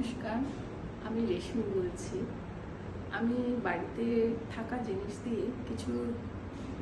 নমস্কার, আমি রেশমি বলছি। আমি বাড়িতে থাকা জিনিস দিয়ে কিছু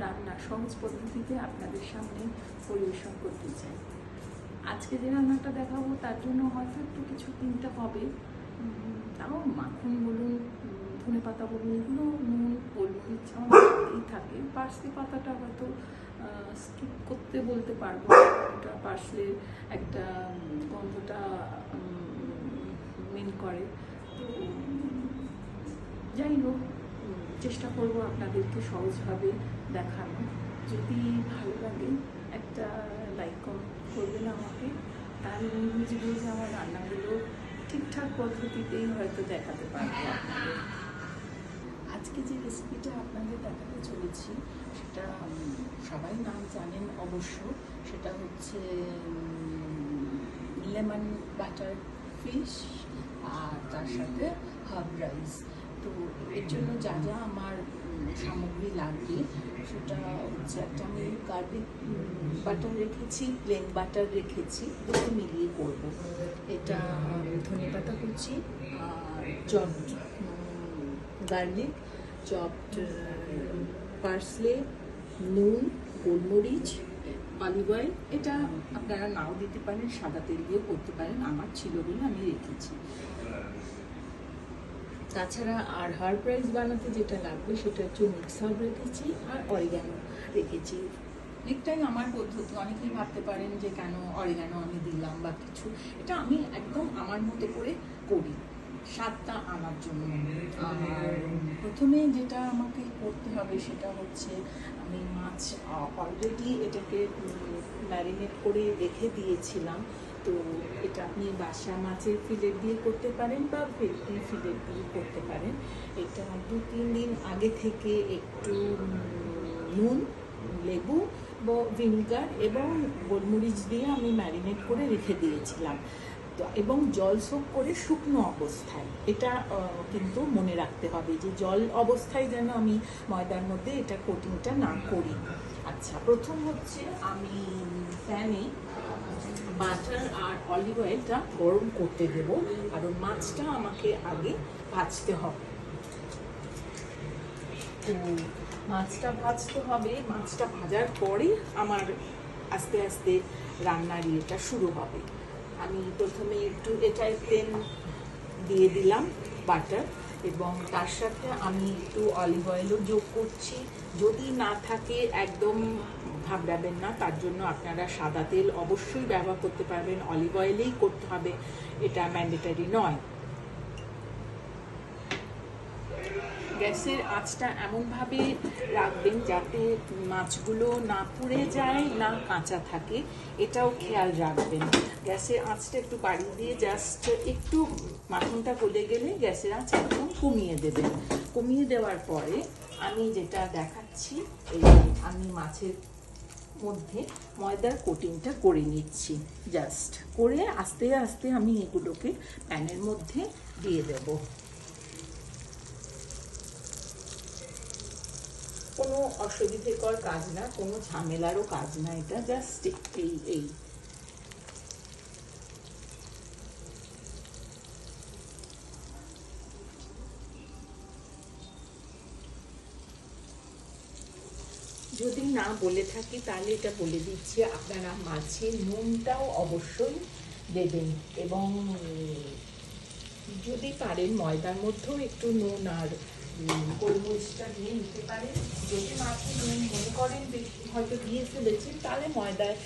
রান্না সহজ পদ্ধতিতে আপনাদের সামনে পরিবেশন করতে চাই। আজকে যে রান্নাটা দেখাবো তার জন্য হয়তো একটু কিছু কিনতে হবে, তাও মাখন বলুন, ধনেপাতা বলুন, এগুলো নুন, গোলমরিচ আমাদের থাকে। পার্সলি পাতাটা হয়তো স্কিপ করতে বলতে পারবো, ওটা পার্সলে একটা গন্ধটা মেন করে। তো যাই হোক, চেষ্টা করব আপনাদেরকে সহজভাবে দেখানো। যদি ভালো লাগে একটা লাইক কমেন্ট করবেন আমাকে, তাহলে আমি বুঝবো যে আমার রান্নাগুলো ঠিকঠাক পদ্ধতিতেই হয়তো দেখাতে পারবো আপনাদের। আজকে যে রেসিপিটা আপনাদের দেখাতে চলেছি সেটা সবাই নাম জানেন অবশ্য। সেটা হচ্ছে লেমন বাটার ফিশ, আর তার সাথে হার্ব রাইস। তো এর জন্য যা যা আমার সামগ্রী লাগবে সেটা হচ্ছে একটা আমি গার্লিক বাটার রেখেছি, প্লেন বাটার রেখেছি, দুটো মিলিয়ে করবো। এটা ধনেপাতা কুচি আর চপড গার্লিক, চপড পার্সলে, নুন, গোলমরিচ, অলিভ অয়েল। এটা আপনারা নাও দিতে পারেন, সাদা তেল দিয়েও করতে পারেন, আমার ছিল বলে আমি রেখেছি। তাছাড়া আর হার্ব রাইস বানাতে যেটা লাগবে সেটা হচ্ছে মিক্স হার্ব রেখেছি আর অরিগ্যানো রেখেছি। অনেকটাই আমার পদ্ধতি। অনেকেই ভাবতে পারেন যে কেন অরিগ্যানো আমি দিলাম বা কিছু, এটা আমি একদম আমার মতো করে করি স্বাদটা আনার জন্য। আর প্রথমে যেটা আমাকে করতে হবে সেটা হচ্ছে আমি মাছ অলরেডি এটাকে ম্যারিনেট করে রেখে দিয়েছিলাম। তো এটা আপনি বাসা মাছের ফিলেট দিয়ে করতে পারেন বা ভেটকি ফিলেট দিয়ে করতে পারেন। এটা 2-3 দিন আগে থেকে একটু নুন, লেবু বা ভিনিগার এবং গোলমরিচ দিয়ে আমি ম্যারিনেট করে রেখে দিয়েছিলাম। তো এবং জল সোক করে শুকনো অবস্থায়, এটা কিন্তু মনে রাখতে হবে যে জল অবস্থায় যেন আমি ময়দার মধ্যে এটা কোটিংটা না করি। আচ্ছা, প্রথম হচ্ছে আমি প্যানে বাটার আর অলিভ অয়েলটা গরম করতে দেব, কারণ মাছটা আমাকে আগে ভাজতে হবে। তো মাছটা ভাজতে হবে, মাছটা ভাজার পরে আমার আস্তে আস্তে রান্নার ইয়েটা শুরু হবে। আমি প্রথমে একটু এটায় প্লেন দিয়ে দিলাম বাটার, এবং তার সাথে আমি একটু অলিভ অয়েলও যোগ করছি। যদি না থাকে একদম ঘাবড়াবেন না, তার জন্য আপনারা সাদা তেল অবশ্যই ব্যবহার করতে পারবেন, অলিভ অয়েলেই করতে হবে, এটা ম্যান্ডেটরি নয়। গ্যাসের আঁচটা এমনভাবে রাখবেন যাতে মাছগুলো না পুড়ে যায় না কাঁচা থাকে, এটাও খেয়াল রাখবেন। গ্যাসের আঁচটা একটু বাড়িয়ে দিয়ে জাস্ট একটু মাখনটা গলে গেলে গ্যাসের আঁচ একদম কমিয়ে দেবেন। কমিয়ে দেওয়ার পরে আমি যেটা দেখাচ্ছি, এই আমি মাছের মধ্যে ময়দার কোটিংটা করে নিচ্ছি। জাস্ট করে আস্তে আস্তে আমি এগুলোকে প্যানের মধ্যে দিয়ে দেবো। কোনো অসুবিধেকর কাজ না, কোনো ঝামেলারও কাজ না, এটা জাস্ট এই যদি না বলে থাকি তাহলে এটা বলে দিচ্ছি, আপনারা মাছে নুনটাও অবশ্যই দেবেন, এবং যদি পারেন ময়দার মধ্যেও একটু নুন আর গোলমরিচটা দিয়ে নিতে পারেন। যদি মাছে নুন মনে করেন বেশি হয়তো দিয়ে ফেলেছেন, তাহলে ময়দায়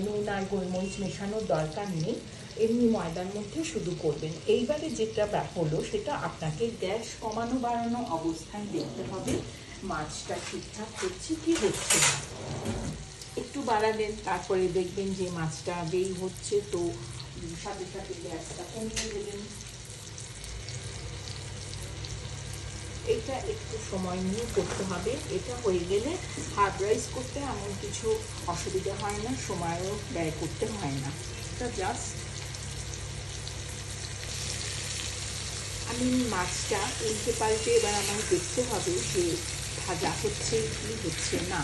নুন আর গোলমরিচ মেশানোর দরকার নেই, এমনি ময়দার মধ্যে শুধু করবেন। এইবারে যেটা হলো সেটা আপনাকে গ্যাস কমানো বাড়ানো অবস্থায় দেখতে হবে মাছটা ঠিকঠাক হচ্ছে কি হচ্ছে না। একটু বাড়ালেন, তারপরে দেখবেন যে মাছটা আগেই হচ্ছে, তো সাথে সাথে গ্যাসটা কমিয়ে দেবেন। এটা একটু সময় নিয়ে করতে হবে। এটা হয়ে গেলে হার্ব রাইস করতে এমন কিছু অসুবিধা হয় না, সময়ও ব্যয় করতে হয় না। এটা জাস্ট আমি মাছটা উল্টে পাল্টে এবার আমার দেখতে হবে যে ভাজা হচ্ছে কি হচ্ছে না।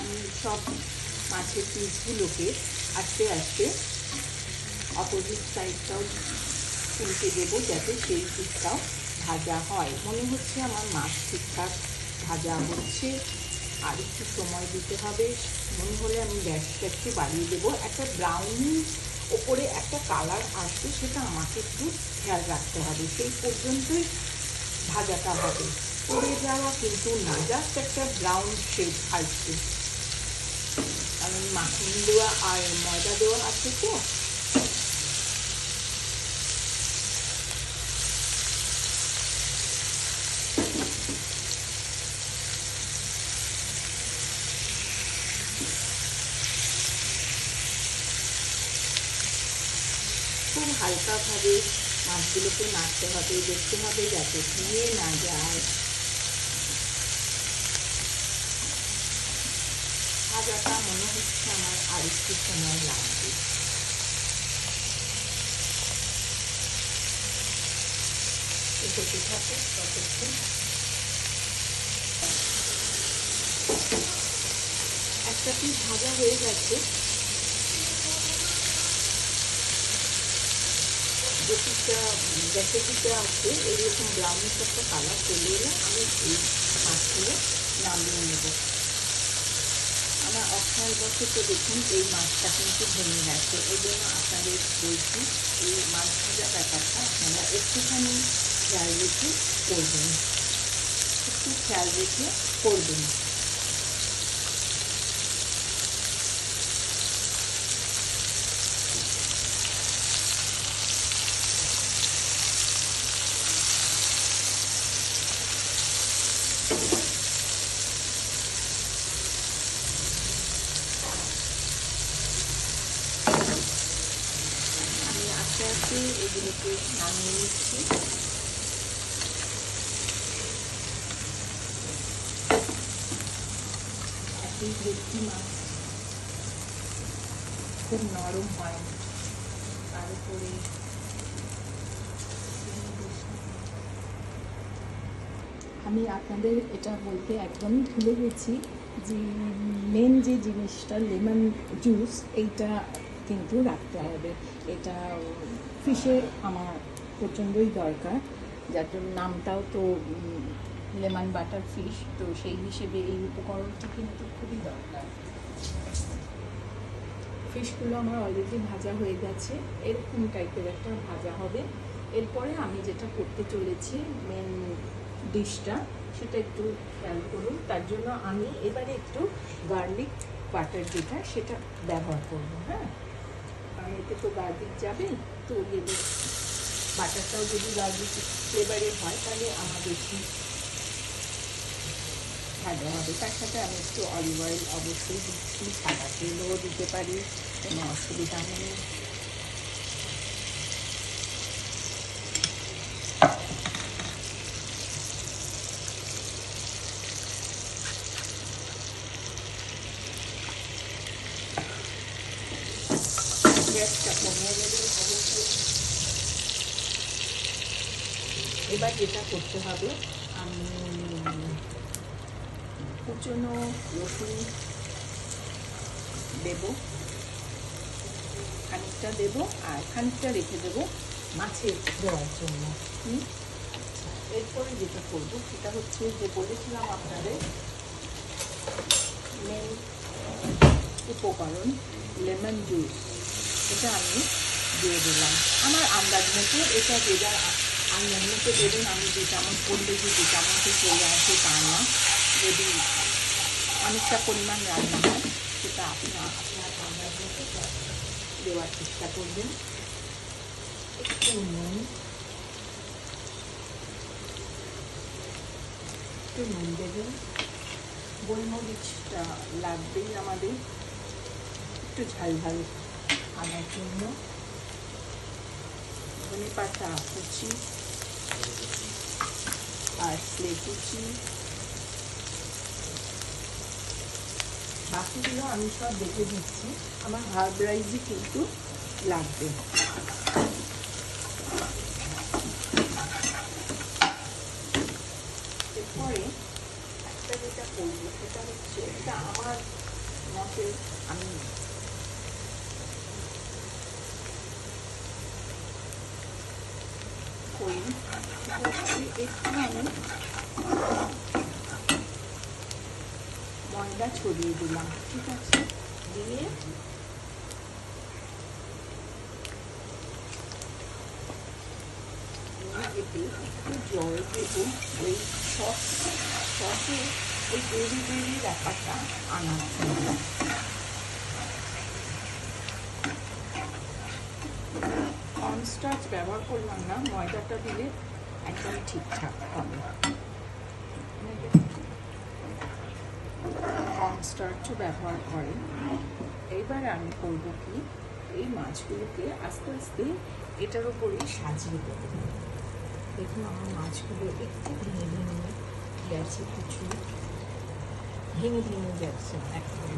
আমি সব মাছের পিসগুলোকে আস্তে আস্তে অপোজিট সাইডটাও উল্টে দেবো যাতে সেই দিকটাও ভাজা হয়। মনে হচ্ছে আমার মাছ ঠিকঠাক ভাজা হচ্ছে, আর একটু সময় দিতে হবে। মনে হলে আমি গ্যাসটা একটু বাড়িয়ে দেবো। একটা ব্রাউনি ওপরে একটা কালার আসবে, সেটা আমাকে একটু খেয়াল রাখতে হবে। সেই পর্যন্তই ভাজাটা হবে, পড়ে যাওয়া কিন্তু না, জাস্ট একটা ব্রাউন শেড আসবে। কারণ মাখন দেওয়া আর ময়দা দেওয়া আছে তো। খুব হালকাভাবে মাছগুলোকে নাড়তে হবে, দেখতে হবে যাতে ভেঙে না যায়। ভাজাটা মনে হচ্ছে আমার আর একটু সময় লাগবে। হতে থাকে ততক্ষণ। একটা পিস ভাজা হয়ে গেছে। যে পিসটা গ্যাসের পিসটা আছে এইরকম ব্রাউনিশ একটা কালার চলে এলে আমি এই মাছগুলো নামিয়ে নেব। আমার অপশনাল বছর তো দেখুন এই মাছটা কিন্তু ভেঙে গেছে। এই জন্য আপনাদের বলছি এই মাছ ভাজা ব্যাপারটা আপনারা একটুখানি খেয়াল রেখে করবেন, একটু খেয়াল রেখে করবেন। আমি আস্তে আস্তে এগুলোকে নামিয়ে নিচ্ছি। একই ভেটকি মাছ খুব নরম হয়, তার উপরে আমি আপনাদের এটা বলতে একদমই ভুলে গেছি যে মেন যে জিনিসটা লেমন জুস, এইটা কিন্তু রাখতে হবে। এটা ফিশে আমার প্রচণ্ডই দরকার, যার জন্য নামটাও তো লেমন বাটার ফিশ, তো সেই হিসেবে এই উপকরণটা কিন্তু খুবই দরকার। ফিশগুলো আমার অলরেডি ভাজা হয়ে গেছে, এরকম টাইপের একটা ভাজা হবে। এরপরে আমি যেটা করতে চলেছি মেন ডিশটা, সেটা একটু খেয়াল করুন। তার জন্য আমি এবারে একটু গার্লিক বাটার যেটা সেটা ব্যবহার করব। হ্যাঁ, কারণ এতে তো গার্লিক যাবে, তো এদের বাটারটাও যদি গার্লিক ফ্লেভারের হয় তাহলে আমার বেশি ভাজা হবে। তার সাথে আমি একটু অলিভ অয়েল অবশ্যই দিচ্ছি, সাদা তেলও দিতে পারি, কোনো অসুবিধা নেই। গ্যাসটা কমিয়ে নেবেন অবশ্যই। এবার যেটা করতে হবে, আমি কুচনো রসুন দেব, খানিকটা দেব আর খানিকটা রেখে দেবো মাছে দেওয়ার জন্য। এরপরে যেটা করবো সেটা হচ্ছে যে বলেছিলাম আপনাদের মেন উপকরণ লেমন জুস, এটা আমি দিয়ে দিলাম আমার আন্দাজ মতো। এটা যে যার আন্দাজ মতো দেবেন। আমি 2 চামচ করলে যে 2 চামচে চলে আসে তা না, যদি অনেকটা পরিমাণ রান্না হয় সেটা আপনার আন্দাজ মতো দেওয়ার চেষ্টা করবেন। একটু নুন, একটু নুন দেবেন। গোলমরিচটা লাগবেই আমাদের একটু ঝাল ঝাল আনার জন্য। ধনে পাতা কুচি, পার্সলে কুচি, বাকিগুলো আমি সব দেখে দিচ্ছি। আমার হার্ব রাইসই কিন্তু লাগবে। এরপরে একটা যেটা করবো সেটা হচ্ছে, এটা আমার মতে আমি করি একটু আমি ময়দা ছড়িয়ে দিলাম, ঠিক আছে, দিয়ে এতে একটু জল দেবো, ওই সসে ওই গ্রেভি গ্রেভি ব্যাপারটা আনার জন্য। কর্নস্টার্চ ব্যবহার করলাম না, ময়দাটা দিলে একদম ঠিকঠাক হবে। কর্নস্টার্চও ব্যবহার করে। এইবার আমি করবো কি, এই মাছগুলোকে আস্তে আস্তে এটার উপরেই সাজিয়ে দেবো। দেখুন আমার মাছগুলো একটু ভেঙে ভেঙে গেছে, কিছু ভেঙে ভেঙে যাচ্ছে একদম।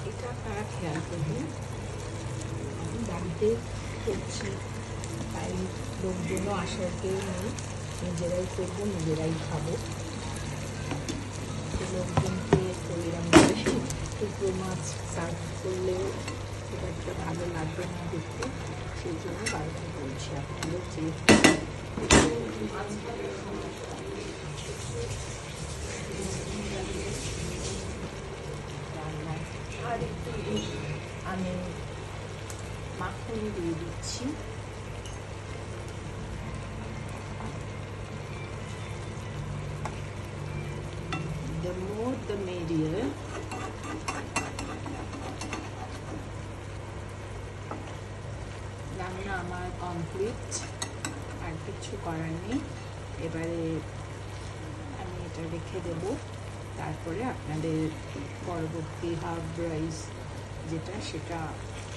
এটা আপনারা খেয়াল করবেন। আমি বাড়িতে করছি, তাই লোকজনও আসার কেউ নেই, নিজেরাই করবো, নিজেরাই খাবো। লোকজনকে তো এরকমভাবে টুকরো মাছ সার্ভ করলেও খুব একটা ভালো লাগবে না দেখতে, সেই জন্য বাড়িতে বলছি আপনাদের যে রান্নায় আর একটু আমি মাখন দিয়ে দিচ্ছি। The more the merrier. রান্না আমার কমপ্লিট, আর কিছু করার নেই। এবারে আমি এটা রেখে দেব, তারপরে আপনাদের পরবর্তী হাফ রাইস যেটা সেটা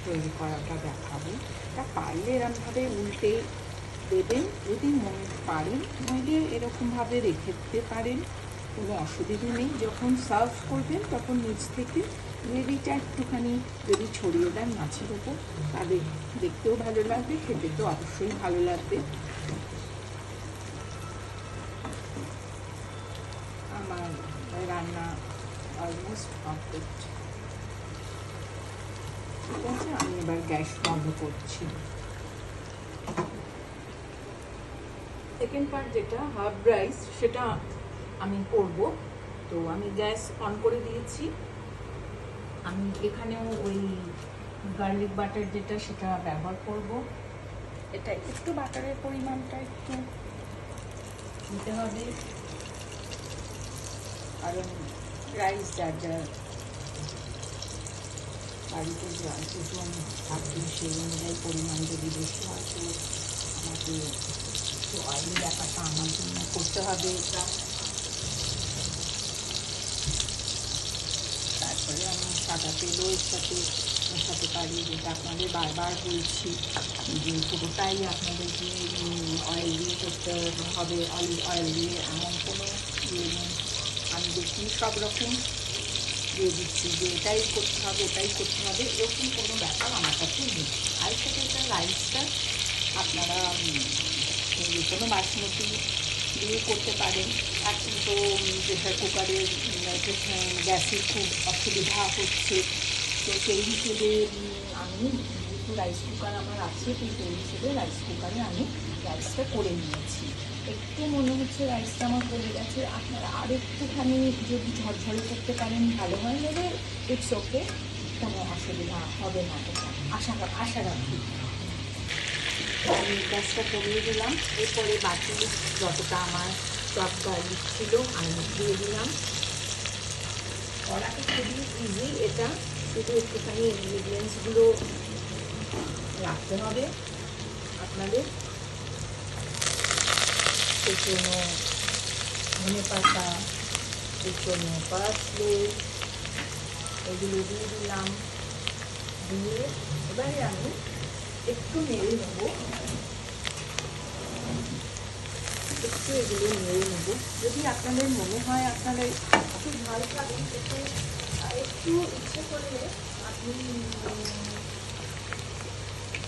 তৈরি করাটা দেখাবো। তা পারলে এরকমভাবে উল্টে দেবেন, যদি মনে পারেন, নইলে এরকমভাবে রেখে দিতে পারেন, কোনো অসুবিধা নেই। যখন সার্ভ করবেন তখন নিচ থেকে গ্রেভিটা একটুখানি যদি ছড়িয়ে দেন মাছের উপর, তাহলে দেখতেও ভালো লাগবে, খেতে তো অবশ্যই ভালো লাগবে। আমার রান্না অলমোস্ট কমপ্লিট, ঠিক আছে। আমি এবার গ্যাস বন্ধ করছি। সেকেন্ড পার্ট যেটা হাফ রাইস, সেটা আমি করব। তো আমি গ্যাস অন করে দিয়েছি। আমি এখানেও ওই গার্লিক বাটার যেটা সেটা ব্যবহার করব। এটা একটু বাটারের পরিমাণটা একটু দিতে হবে, কারণ রাইস যার যার বাড়িতে যেরকম থাকবে সেই অনুযায়ী পরিমাণ যদি বেশি হয় তো আমাকে একটু অয়েলি ব্যাপারটা আমার জন্য করতে হবে। তারপরে আমি সাদা তেলও এর সাথে মেশাতে পারি, যেটা আপনাদের বারবার বলছি যে পুরোটাই আপনাদেরকে অয়েল দিয়ে করতে হবে, অলিভ অয়েল দিয়ে, এমন কোনো ইয়ে নেই। আমি দেখি সব রকম দিয়ে দিচ্ছি যে এটাই করতে হবে ওটাই করতে হবে, এরকম কোনো ব্যাপার আমার কাছে নেই। আর সাথে এটা রাইসটা আপনারা যে কোনো বাসমতি দিয়ে করতে পারেন। এখন তো প্রেশার কুকারের গ্যাসের খুব অসুবিধা হচ্ছে, তো সেই হিসেবে আমি যেহেতু রাইস কুকার আমার আছে, তো সেই হিসেবে রাইস কুকারে আমি রাইসটা করে নিয়েছি। একটু মনে হচ্ছে রাইসটা আমার গলে গেছে, আপনারা আর একটুখানি যদি ঝরঝরে করতে পারেন ভালো হয়, নেবে ইটস ওকে, কোনো অসুবিধা হবে না, এটা আশা রাখি। আমি গ্যাসটা কমিয়ে দিলাম। এরপরে বাকি যতটা আমার চপ গার্লিক ছিল আমি দিয়ে দিলাম। করাটা খুবই ইজি, এটা শুধু একটুখানি ইনগ্রিডিয়েন্টসগুলো রাখতে হবে আপনাদের। কুচনো ধনে পাতা, কুচনো পার্সলে, এগুলো দিয়ে দিলাম। দিয়ে এবারে আমি একটু নেড়ে নেব, একটু এগুলো নেড়ে নেব। যদি আপনাদের মনে হয় আপনারা একটু ঝাল খাবেন, একটু ইচ্ছে করলে আপনি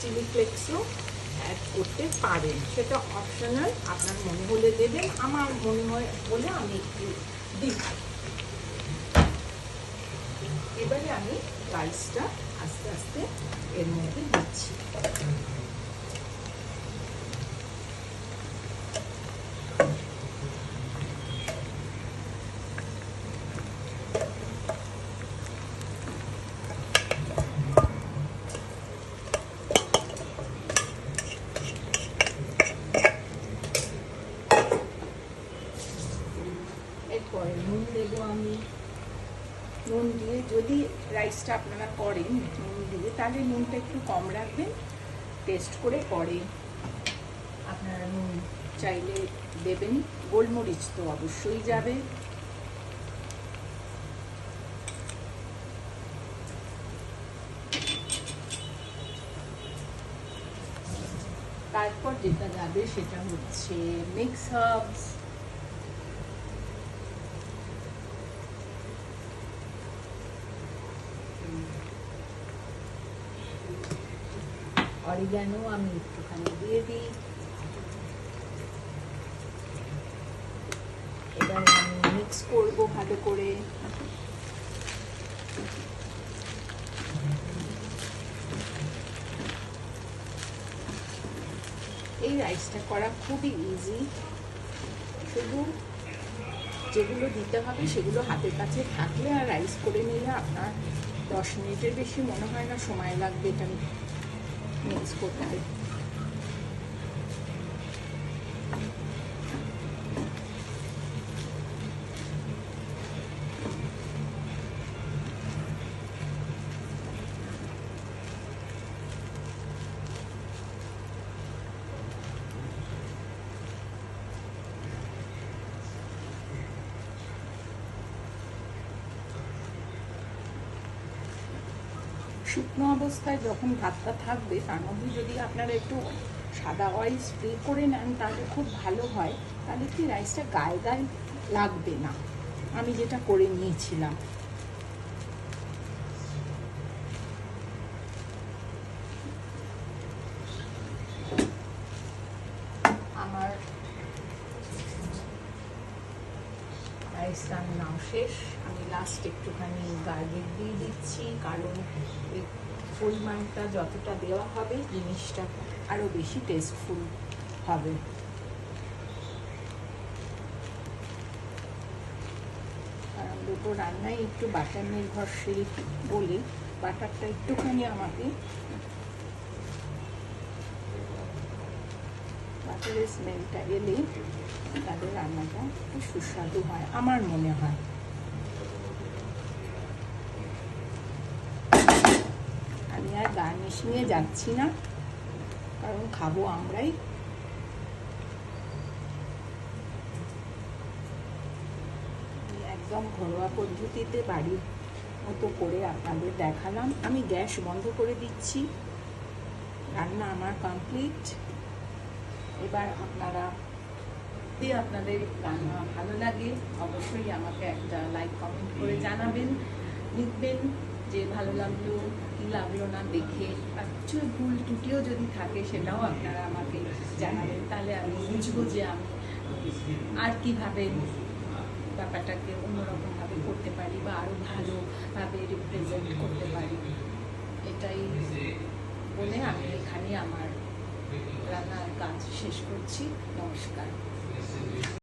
চিলি ফ্লেক্সও অ্যাড করতে পারেন, সেটা অপশনাল, আপনার মনে হলে দেবেন, আমার মনে হয় বলে আমি একটু দিই। এবারে আমি রাইসটা আস্তে আস্তে এর মধ্যে দিচ্ছি। নুন দিয়ে, যদি রাইসটা আপনারা করেন নুন দিয়ে, তাহলে নুনটা একটু কম রাখবেন, টেস্ট করে পরে আপনারা নুন চাইলে দেবেন। গোলমরিচ তো অবশ্যই যাবে। তারপর যেটা যাবে সেটা হচ্ছে মিক্স হার্বস। অরিগ্যানো আমি একটুখানি দিয়ে দিই। এবারে আমি মিক্স করবো ভালো করে। এই রাইসটা করা খুবই ইজি, শুধু যেগুলো দিতে হবে সেগুলো হাতের কাছে থাকলে আর রাইস করে নিলে আপনার 10 মিনিটের বেশি মনে হয় না সময় লাগবে এটা মিক্স করতে। শুকনো অবস্থায় যখন ভাতটা থাকবে তার মধ্যে যদি আপনারা একটু সাদা অয়েল স্প্রে করে নেন তাহলে খুব ভালো হয়, তাহলে কি রাইসটা গায়ে গায়ে লাগবে না। আমি যেটা করে নিয়েছিলাম। আমার রাইস রান্নাও শেষ। আমি লাস্ট একটুখানি গার্লিক দিয়ে দিচ্ছি, কারণ এই পরিমাণটা যতটা দেওয়া হবে জিনিসটা আরও বেশি টেস্টফুল হবে। কারণ দুটো রান্নাই একটু বাটার নির্ভরশীল বলে বাটারটা একটুখানি আমাকে, বাটারের স্মেলটা এলে তাদের রান্নাটা একটু সুস্বাদু হয় আমার মনে হয়। আমি আর গার্নিশ নিয়ে যাচ্ছি না, কারণ খাবো আমরাই। একদম ঘরোয়া পদ্ধতিতে বাড়ির মতো করে আপনাদের দেখালাম। আমি গ্যাস বন্ধ করে দিচ্ছি। রান্না আমার কমপ্লিট। এবার আপনারা, যদি আপনাদের রান্না ভালো লাগে অবশ্যই আমাকে একটা লাইক কমেন্ট করে জানাবেন, লিখবেন যে ভালো লাগলো কি লাগলো না দেখে, আর কিছু ভুল ত্রুটিও যদি থাকে সেটাও আপনারা আমাকে জানাবেন, তাহলে আমি বুঝবো যে আমি আর কিভাবে ব্যাপারটাকে অন্যরকমভাবে করতে পারি বা আরও ভালোভাবে রিপ্রেজেন্ট করতে পারি। এটাই বলে আমি এখানে আমার রান্নার কাজ শেষ করছি। নমস্কার।